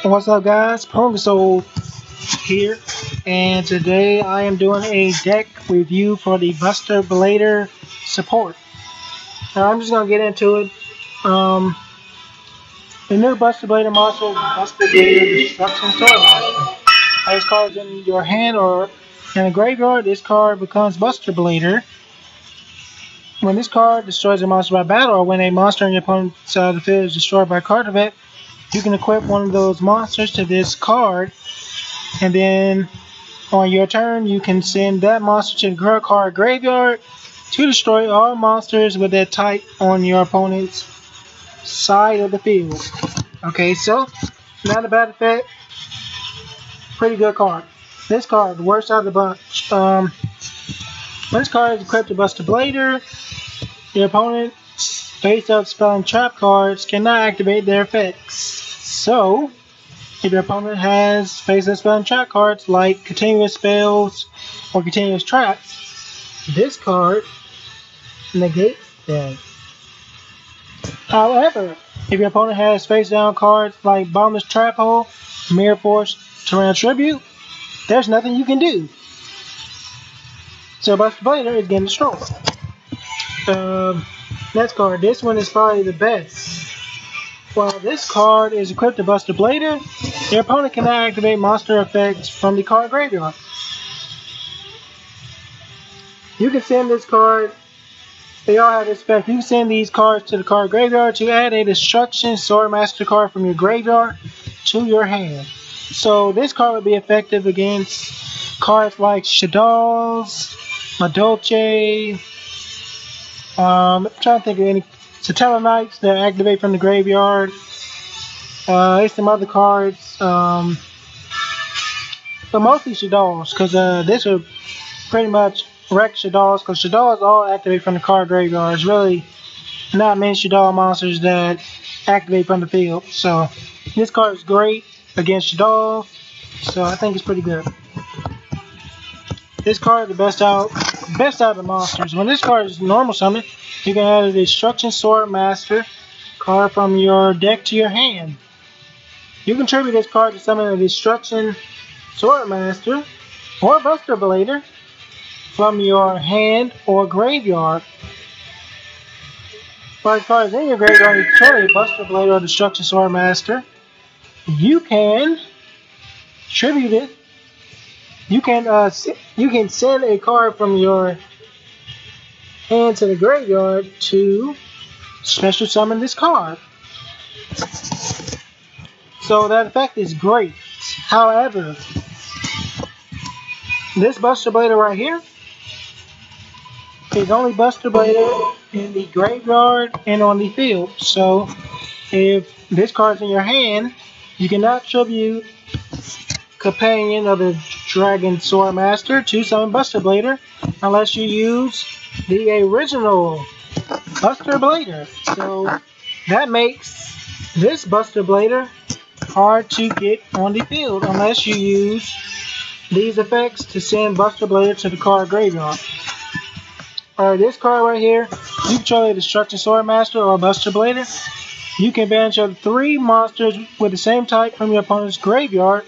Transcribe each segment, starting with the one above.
What's up, guys? Pongasoul here, and today I am doing a deck review for the Buster Blader support. Now I'm just gonna get into it. The new Buster Blader monster is Buster Blader Destruction Sword Master. This card is in your hand or in a graveyard. This card becomes Buster Blader. When this card destroys a monster by battle, or when a monster on your opponent's side of the field is destroyed by a card event, you can equip one of those monsters to this card, and then on your turn you can send that monster to the card graveyard to destroy all monsters with that type on your opponent's side of the field. Okay, so not a bad effect. Pretty good card. This card, the worst out of the bunch. When this card is equipped to Buster Blader, your opponent's face-up spell and trap cards cannot activate their effects. So, if your opponent has face-up spell and trap cards like continuous spells or continuous traps, this card negates them. However, if your opponent has face-down cards like Bottomless Trap Hole, Mirror Force, Tyranno Tribute, there's nothing you can do. So Buster Blader is getting destroyed. Next card, this one is probably the best. While this card is equipped to Buster Blader, your opponent cannot activate monster effects from the card graveyard. You can send this card, they all have this effect, you can send these cards to the card graveyard to add a Destruction Sword Master card from your graveyard to your hand. So this card would be effective against cards like Shaddolls, Madolche, I'm trying to think of any Satella Knights that activate from the graveyard. There's some other cards, but mostly Shaddolls, because this would pretty much wreck Shaddolls, because Shaddolls all activate from the card graveyard. There's really not many Shaddol monsters that activate from the field. So this card is great against Shaddolls, so I think it's pretty good. This card is the best out of the monsters. When this card is normal summon, you can add a Destruction Sword Master card from your deck to your hand. You can tribute this card to summon a Destruction Sword Master or Buster Blader from your hand or graveyard. While the card is in your graveyard, you control a Buster Blader or Destruction Sword Master. You can tribute it. You can send a card from your hand to the graveyard to special summon this card. So that effect is great. However, this Buster Blader right here is only Buster Blader in the graveyard and on the field. So if this card's in your hand, you cannot tribute Companion of the Dragon Sword Master to summon Buster Blader unless you use the original Buster Blader. So that makes this Buster Blader hard to get on the field unless you use these effects to send Buster Blader to the card graveyard. Alright, this card right here, you control a Destruction Sword Master or Buster Blader. You can banish up 3 monsters with the same type from your opponent's graveyard,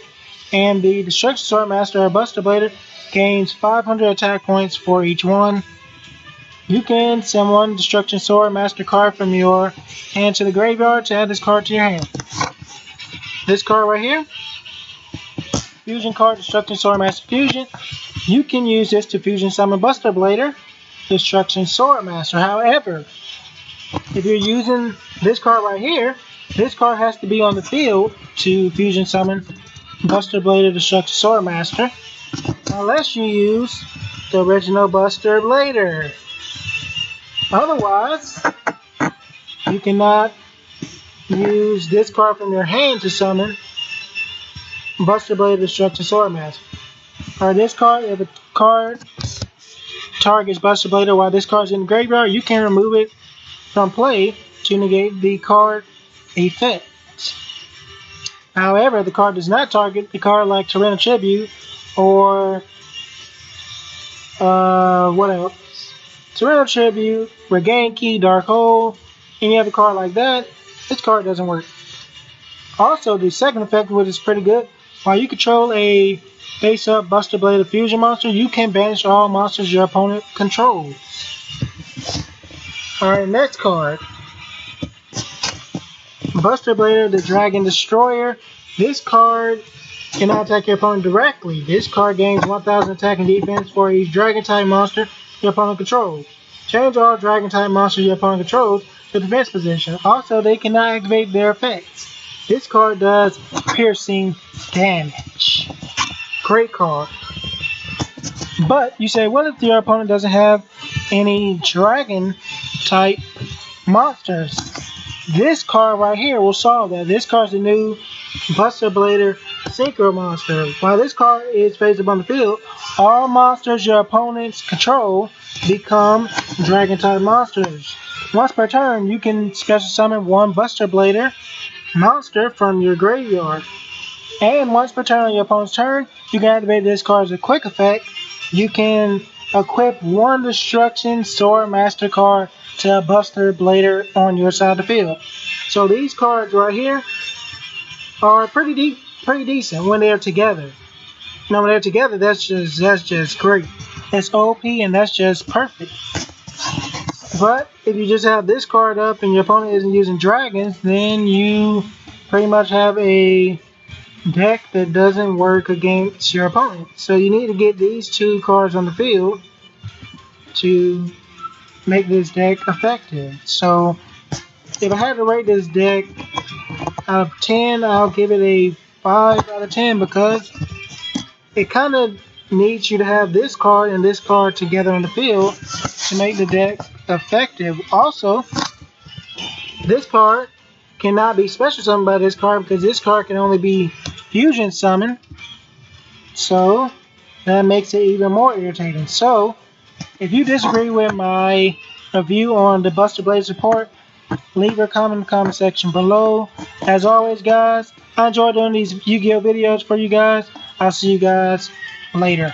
and the Destruction Sword Master or Buster Blader gains 500 attack points for each one. You can send one Destruction Sword Master card from your hand to the graveyard to add this card to your hand. This card right here, Fusion card, Destruction Sword Master Fusion. You can use this to fusion summon Buster Blader, Destruction Sword Master. However, if you're using this card right here, this card has to be on the field to fusion summon Buster Blader, Destruction Sword Master, unless you use the original Buster Blader. Otherwise, you cannot use this card from your hand to summon Buster Blader, Destruction Sword Master. Alright, this card, if a card targets Buster Blader while this card is in the graveyard, you can remove it from play to negate the card effect. However, the card does not target the card like Tyranno Tribute or what else? Tyranno Tribute, Regain Key, Dark Hole, any other card like that. This card doesn't work. Also, the second effect, which is pretty good, while you control a face-up Buster Blader fusion monster, you can banish all monsters your opponent controls. Alright, next card. Buster Blader, the Dragon Destroyer. This card cannot attack your opponent directly. This card gains 1000 attack and defense for each Dragon-type monster your opponent controls. Change all Dragon-type monsters your opponent controls to defense position. Also, they cannot activate their effects. This card does piercing damage. Great card. But you say, what if your opponent doesn't have any Dragon-type monsters? This card right here will solve that. This card's the new Buster Blader Synchro monster. While this card is face up on the field, all monsters your opponents control become Dragon-type monsters. Once per turn, you can special summon one Buster Blader monster from your graveyard. And once per turn on your opponent's turn, you can activate this card as a quick effect. You can equip one Destruction Sword Master card to a Buster Blader on your side of the field. So these cards right here are pretty decent when they're together. Now when they're together, that's just great. It's OP and that's just perfect. But if you just have this card up and your opponent isn't using dragons, then you pretty much have a deck that doesn't work against your opponent. So you need to get these two cards on the field to make this deck effective. So if I had to rate this deck out of 10, I'll give it a 5 out of 10 because it kind of needs you to have this card and this card together on the field to make the deck effective. Also, this card cannot be special summoned by this card because this card can only be fusion summoned. So that makes it even more irritating. So if you disagree with my review on the Buster Blader support, leave a comment in the comment section below. As always, guys, I enjoy doing these Yu-Gi-Oh videos for you guys. I'll see you guys later.